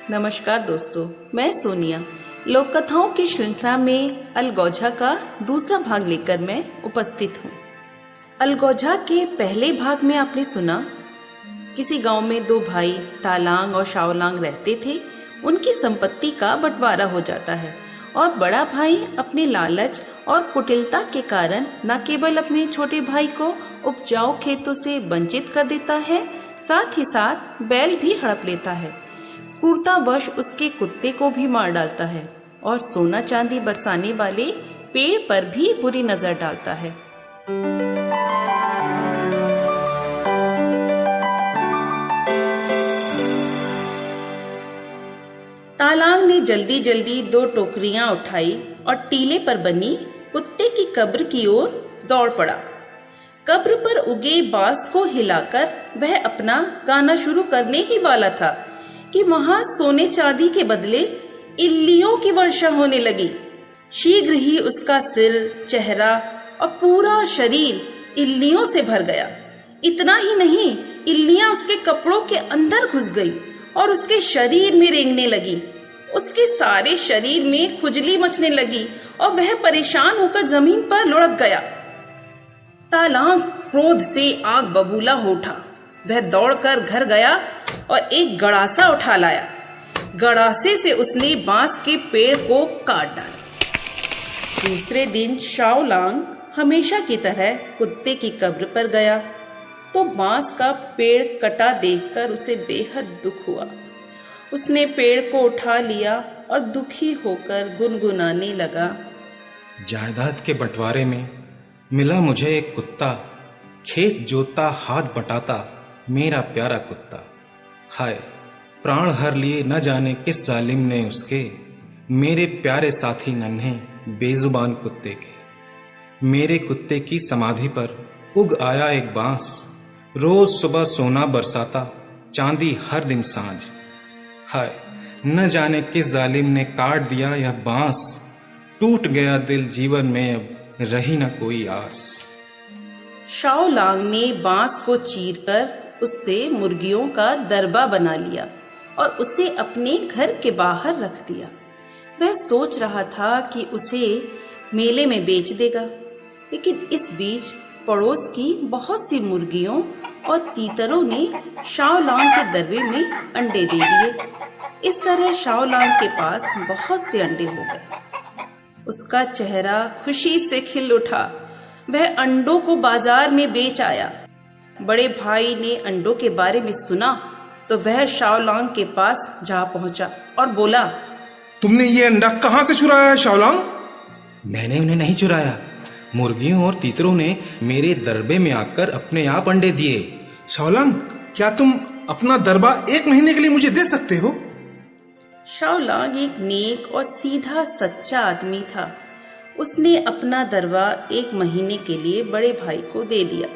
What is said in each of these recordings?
नमस्कार दोस्तों, मैं सोनिया। लोक कथाओं की श्रृंखला में अलगोजा का दूसरा भाग लेकर मैं उपस्थित हूँ। अलगोजा के पहले भाग में आपने सुना किसी गांव में दो भाई तालांग और शाओलांग रहते थे। उनकी संपत्ति का बंटवारा हो जाता है और बड़ा भाई अपने लालच और कुटिलता के कारण न केवल अपने छोटे भाई को उपजाऊ खेतों से वंचित कर देता है, साथ ही साथ बैल भी हड़प लेता है। क्रूरतावश उसके कुत्ते को भी मार डालता है और सोना चांदी बरसाने वाले पेड़ पर भी बुरी नजर डालता है। तालांग ने जल्दी जल्दी 2 टोकरियां उठाई और टीले पर बनी कुत्ते की कब्र की ओर दौड़ पड़ा। कब्र पर उगे बांस को हिलाकर वह अपना गाना शुरू करने ही वाला था कि वहां सोने चांदी के बदले इल्लियों की वर्षा होने लगी। शीघ्र ही उसका सिर, चेहरा और पूरा शरीर इल्लियों से भर गया। इतना ही नहीं, इल्लियां उसके कपड़ों के अंदर घुस गई और उसके शरीर में रेंगने लगी। उसके सारे शरीर में खुजली मचने लगी और वह परेशान होकर जमीन पर लुढ़क गया। तालांग क्रोध से आग बबूला हो उठा। वह दौड़कर घर गया और एक गड़ासा उठा लाया। गड़ासे से उसने बांस के पेड़ को काट डाला। दूसरे दिन शाओलांग हमेशा की तरह कुत्ते की कब्र पर गया तो बांस का पेड़ कटा देखकर उसे बेहद दुख हुआ। उसने पेड़ को उठा लिया और दुखी होकर गुनगुनाने लगा। जायदाद के बंटवारे में मिला मुझे एक कुत्ता, खेत जोतता हाथ बटाता मेरा प्यारा कुत्ता। हाय, प्राण हर लिए न जाने किस जालिम ने उसके, मेरे प्यारे साथी नन्हे बेजुबान कुत्ते के। मेरे कुत्ते की समाधि पर उग आया एक बांस, रोज सुबह सोना बरसाता, चांदी हर दिन सांझ। हाय, न जाने किस जालिम ने काट दिया यह बांस, टूट गया दिल जीवन में अब रही न कोई आस। शाओलांग ने बांस को चीरकर उससे मुर्गियों का दरबा बना लिया और उसे अपने घर के बाहर रख दिया। वह सोच रहा था कि उसे मेले में बेच देगा, लेकिन इस बीच पड़ोस की बहुत सी मुर्गियों और तीतरों ने शाओलांग के दरबे में अंडे दे दिए। इस तरह शाओलांग के पास बहुत से अंडे हो गए। उसका चेहरा खुशी से खिल उठा। वह अंडों को बाजार में बेच आया। बड़े भाई ने अंडों के बारे में सुना तो वह शाओलांग के पास जा पहुंचा और बोला, तुमने ये अंडा कहां से चुराया है शाओलांग? मैंने उन्हें नहीं चुराया, मुर्गियों और तीतरों ने मेरे दरबे में आकर अपने आप अंडे दिए। शाओलांग, क्या तुम अपना दरबा 1 महीने के लिए मुझे दे सकते हो? शाओलांग एक नेक और सीधा सच्चा आदमी था। उसने अपना दरबा 1 महीने के लिए बड़े भाई को दे दिया।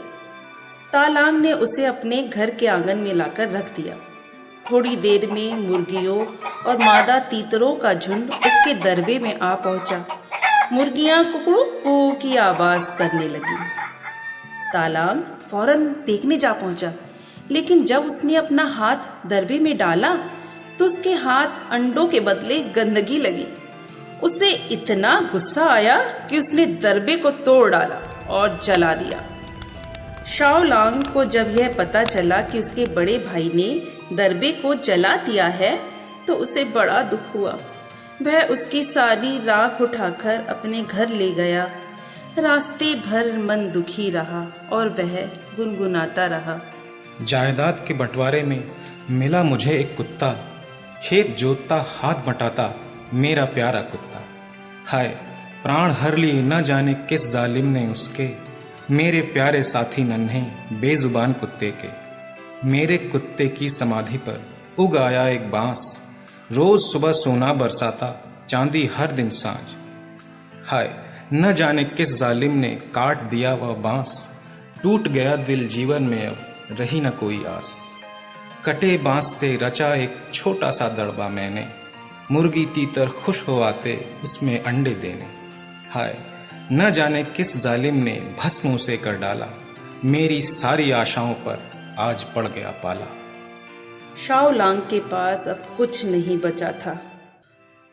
तालांग ने उसे अपने घर के आंगन में लाकर रख दिया। थोड़ी देर में मुर्गियों और मादा तीतरों का झुंड उसके दरबे में आ पहुंचा। मुर्गियां कुकड़ू की आवाज करने लगी। तालांग फौरन देखने जा पहुंचा, लेकिन जब उसने अपना हाथ दरबे में डाला तो उसके हाथ अंडों के बदले गंदगी लगी। उसे इतना गुस्सा आया कि उसने दरबे को तोड़ डाला और जला दिया। शाओलांग को जब यह पता चला कि उसके बड़े भाई ने दरबे को जला दिया है तो उसे बड़ा दुख हुआ। वह उसकी सारी राख उठाकर अपने घर ले गया। रास्ते भर मन दुखी रहा और वह गुनगुनाता रहा। जायदाद के बंटवारे में मिला मुझे एक कुत्ता, खेत जोतता हाथ बटाता मेरा प्यारा कुत्ता। हाय, प्राण हर लिए न जाने किस जालिम ने उसके, मेरे प्यारे साथी नन्हे बेजुबान कुत्ते के। मेरे कुत्ते की समाधि पर उग आया एक बांस, रोज सुबह सोना बरसाता, चांदी हर दिन सांझ। हाय, न जाने किस जालिम ने काट दिया वह बांस, टूट गया दिल जीवन में अब रही न कोई आस। कटे बांस से रचा एक छोटा सा दड़बा मैंने, मुर्गी तीतर खुश हो आते उसमें अंडे देने। हाय, न जाने किस जालिम ने भस्म उसे कर डाला, मेरी सारी आशाओं पर आज पड़ गया पाला। शाओलांग के पास अब कुछ नहीं बचा था।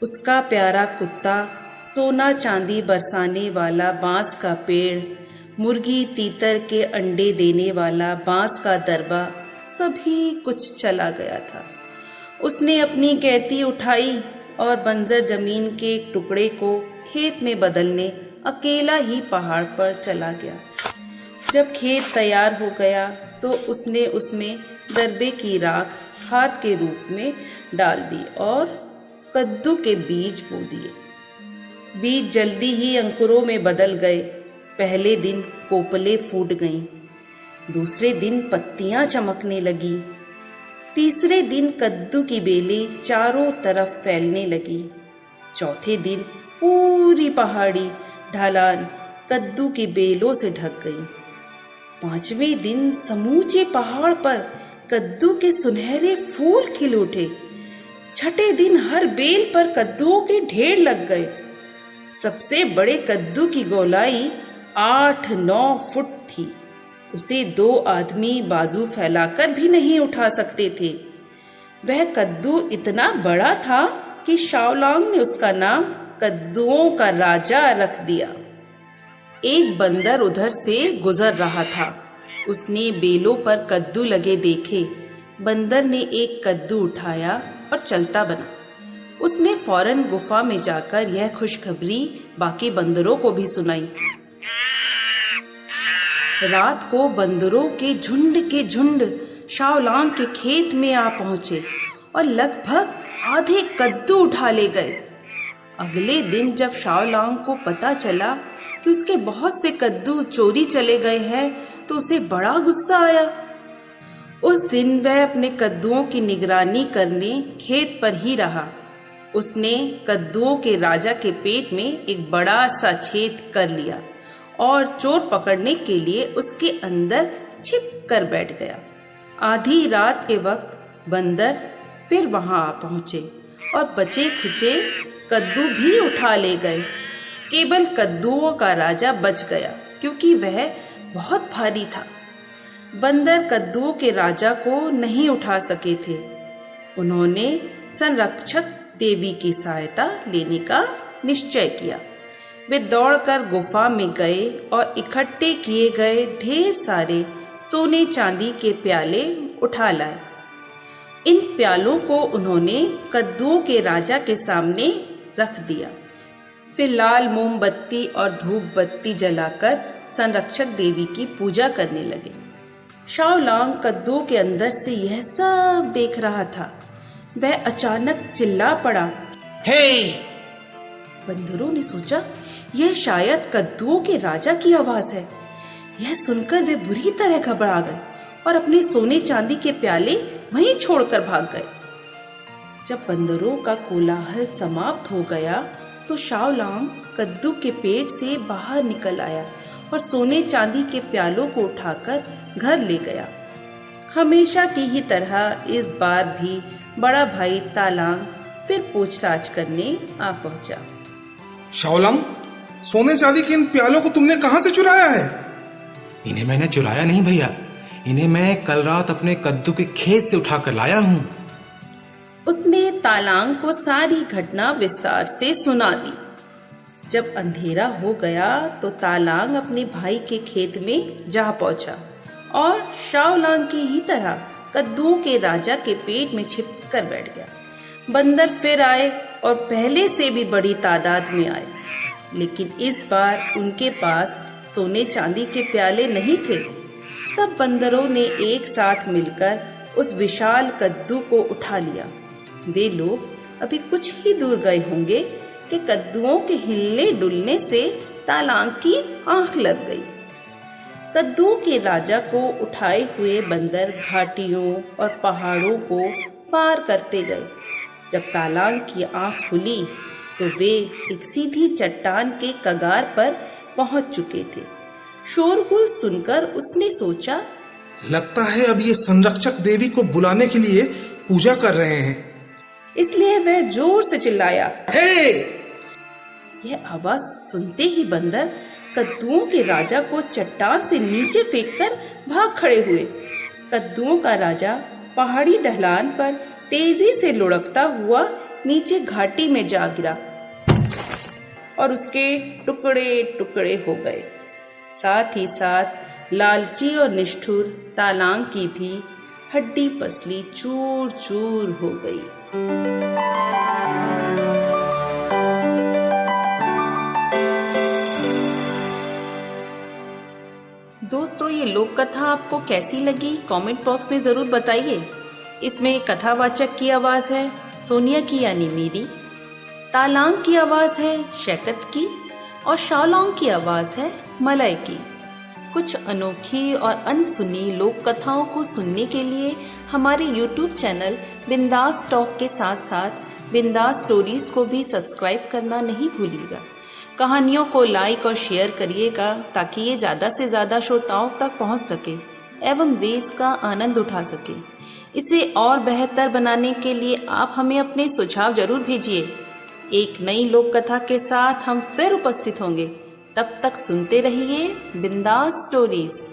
उसका प्यारा कुत्ता, सोना चांदी बरसाने वाला बांस का पेड़, मुर्गी तीतर के अंडे देने वाला बांस का दरबा, सभी कुछ चला गया था। उसने अपनी कैती उठाई और बंजर जमीन के एक टुकड़े को खेत में बदलने अकेला ही पहाड़ पर चला गया। जब खेत तैयार हो गया तो उसने उसमें दरबे की राख खाद के रूप में डाल दी और कद्दू के बीज बो दिए। बीज जल्दी ही अंकुरों में बदल गए। पहले दिन कोपलें फूट गईं, दूसरे दिन पत्तियां चमकने लगी, तीसरे दिन कद्दू की बेलें चारों तरफ फैलने लगी, चौथे दिन पूरी पहाड़ी ढलान कद्दू की बेलों से ढक गई, पांचवें दिन समूचे पहाड़ पर कद्दू के सुनहरे फूल खिल उठे, छठे दिन हर बेल पर कद्दुओं के ढेर लग गए। सबसे बड़े कद्दू की गोलाई 8-9 फुट थी। उसे 2 आदमी बाजू फैलाकर भी नहीं उठा सकते थे। वह कद्दू इतना बड़ा था कि शाओलांग ने उसका नाम कद्दुओं का राजा रख दिया। एक बंदर उधर से गुजर रहा था। उसने बेलों पर कद्दू लगे देखे। बंदर ने एक कद्दू उठाया और चलता बना। उसने फौरन गुफा में जाकर यह खुशखबरी बाकी बंदरों को भी सुनाई। रात को बंदरों के झुंड शाओलांग के खेत में आ पहुंचे और लगभग आधे कद्दू उठा ले गए। अगले दिन जब शाओलांग को पता चला कि उसके बहुत से कद्दू चोरी चले गए हैं तो उसे बड़ा गुस्सा आया। उस दिन वह अपने कद्दुओं की निगरानी करने खेत पर ही रहा। उसने कद्दुओं के राजा के पेट में एक बड़ा सा छेद कर लिया और चोर पकड़ने के लिए उसके अंदर छिप कर बैठ गया। आधी रात के वक्त बंदर फिर वहां आ पहुंचे और बचे खुचे कद्दू भी उठा ले गए। केवल कद्दुओं का राजा बच गया क्योंकि वह बहुत भारी था। बंदर कद्दुओं के राजा को नहीं उठा सके थे। उन्होंने संरक्षक देवी की सहायता लेने का निश्चय किया। वे दौड़कर गुफा में गए और इकट्ठे किए गए ढेर सारे सोने चांदी के प्याले उठा लाए। इन प्यालों को उन्होंने कद्दुओं के राजा के सामने रख दिया। फिर लाल मोमबत्ती और धूप बत्ती जलाकर संरक्षक देवी की पूजा करने लगे। शाओलांग कद्दुओं के अंदर से यह सब देख रहा था। वह अचानक चिल्ला पड़ा, हे! बंदरों ने सोचा यह शायद कद्दुओं के राजा की आवाज है। यह सुनकर वे बुरी तरह घबरा गए और अपने सोने चांदी के प्याले वहीं छोड़कर भाग गए। जब बंदरों का कोलाहल समाप्त हो गया तो शाओलांग कद्दू के पेट से बाहर निकल आया और सोने चांदी के प्यालों को उठाकर घर ले गया। हमेशा की ही तरह इस बार भी बड़ा भाई तालांग फिर पूछताछ करने आ पहुंचा। शाओलांग, सोने चांदी के इन प्यालों को तुमने कहां से चुराया है? इन्हें मैंने चुराया नहीं भैया, इन्हें मैं कल रात अपने कद्दू के खेत से उठाकर लाया हूँ। उसने तालांग को सारी घटना विस्तार से सुना दी। जब अंधेरा हो गया तो तालांग अपने भाई के खेत में जा पहुंचा और शाओलांग की ही तरह कद्दुओं के राजा के पेट में छिप कर बैठ गया। बंदर फिर आए और पहले से भी बड़ी तादाद में आए, लेकिन इस बार उनके पास सोने चांदी के प्याले नहीं थे। सब बंदरों ने एक साथ मिलकर उस विशाल कद्दू को उठा लिया। वे लोग अभी कुछ ही दूर गए होंगे कि कद्दुओं के हिलने डुलने से तालांग की आंख लग गई। कद्दुओं के राजा को उठाए हुए बंदर घाटियों और पहाड़ों को पार करते गए। जब तालांग की आंख खुली तो वे एक सीधी चट्टान के कगार पर पहुंच चुके थे। शोरगुल सुनकर उसने सोचा, लगता है अब ये संरक्षक देवी को बुलाने के लिए पूजा कर रहे हैं। इसलिए वह जोर से चिल्लाया, हे! यह आवाज सुनते ही बंदर कद्दुओं के राजा को चट्टान से नीचे फेंककर भाग खड़े हुए। कद्दुओं का राजा पहाड़ी ढलान पर तेजी से लुढ़कता हुआ नीचे घाटी में जा गिरा और उसके टुकड़े टुकड़े हो गए। साथ ही साथ लालची और निष्ठुर तालांग की भी हड्डी पसली चूर चूर हो गई। दोस्तों, ये लोक कथा आपको कैसी लगी कमेंट बॉक्स में ज़रूर बताइए। इसमें कथावाचक की आवाज़ है सोनिया की यानी मेरी, तालांग की आवाज़ है शैकत की और शाओलोंग की आवाज़ है मलय की। कुछ अनोखी और अनसुनी लोक कथाओं को सुनने के लिए हमारे YouTube चैनल बिंदास टॉक के साथ साथ बिंदास स्टोरीज को भी सब्सक्राइब करना नहीं भूलिएगा। कहानियों को लाइक और शेयर करिएगा ताकि ये ज़्यादा से ज़्यादा श्रोताओं तक पहुंच सके एवं वे इसका आनंद उठा सके। इसे और बेहतर बनाने के लिए आप हमें अपने सुझाव जरूर भेजिए। एक नई लोक कथा के साथ हम फिर उपस्थित होंगे। तब तक सुनते रहिए बिंदास स्टोरीज।